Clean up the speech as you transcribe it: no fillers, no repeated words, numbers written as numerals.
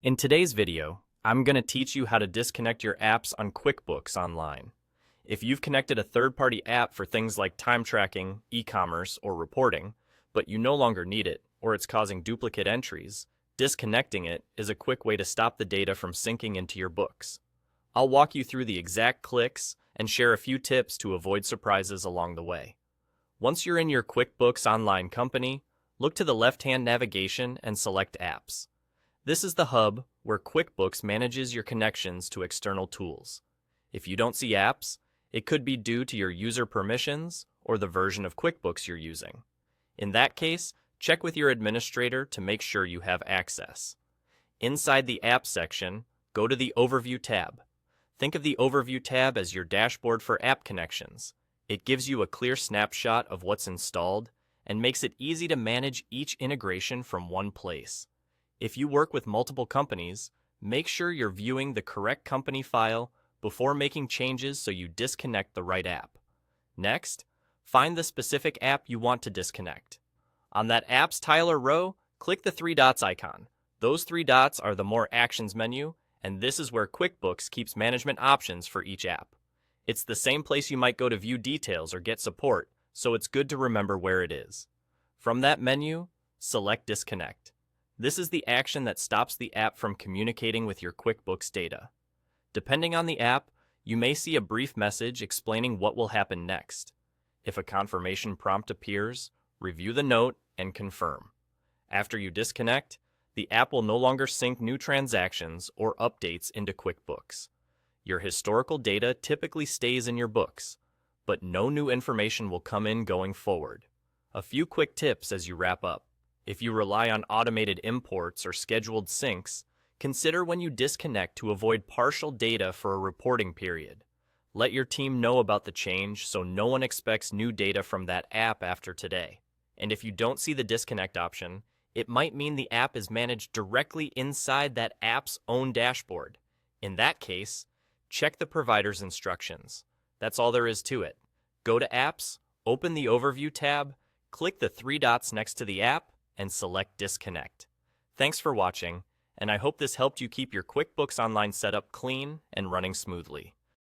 In today's video, I'm going to teach you how to disconnect your apps on QuickBooks Online. If you've connected a third-party app for things like time tracking, e-commerce, or reporting, but you no longer need it, or it's causing duplicate entries, disconnecting it is a quick way to stop the data from syncing into your books. I'll walk you through the exact clicks and share a few tips to avoid surprises along the way. Once you're in your QuickBooks Online company, look to the left-hand navigation and select Apps. This is the hub where QuickBooks manages your connections to external tools. If you don't see apps, it could be due to your user permissions or the version of QuickBooks you're using. In that case, check with your administrator to make sure you have access. Inside the Apps section, go to the Overview tab. Think of the Overview tab as your dashboard for app connections. It gives you a clear snapshot of what's installed and makes it easy to manage each integration from one place. If you work with multiple companies, make sure you're viewing the correct company file before making changes so you disconnect the right app. Next, find the specific app you want to disconnect. On that Apps tile or row, click the three dots icon. Those three dots are the More Actions menu, and this is where QuickBooks keeps management options for each app. It's the same place you might go to view details or get support, so it's good to remember where it is. From that menu, select Disconnect. This is the action that stops the app from communicating with your QuickBooks data. Depending on the app, you may see a brief message explaining what will happen next. If a confirmation prompt appears, review the note and confirm. After you disconnect, the app will no longer sync new transactions or updates into QuickBooks. Your historical data typically stays in your books, but no new information will come in going forward. A few quick tips as you wrap up. If you rely on automated imports or scheduled syncs, consider when you disconnect to avoid partial data for a reporting period. Let your team know about the change so no one expects new data from that app after today. And if you don't see the disconnect option, it might mean the app is managed directly inside that app's own dashboard. In that case, check the provider's instructions. That's all there is to it. Go to Apps, open the Overview tab, click the three dots next to the app, and select Disconnect. Thanks for watching, and I hope this helped you keep your QuickBooks Online setup clean and running smoothly.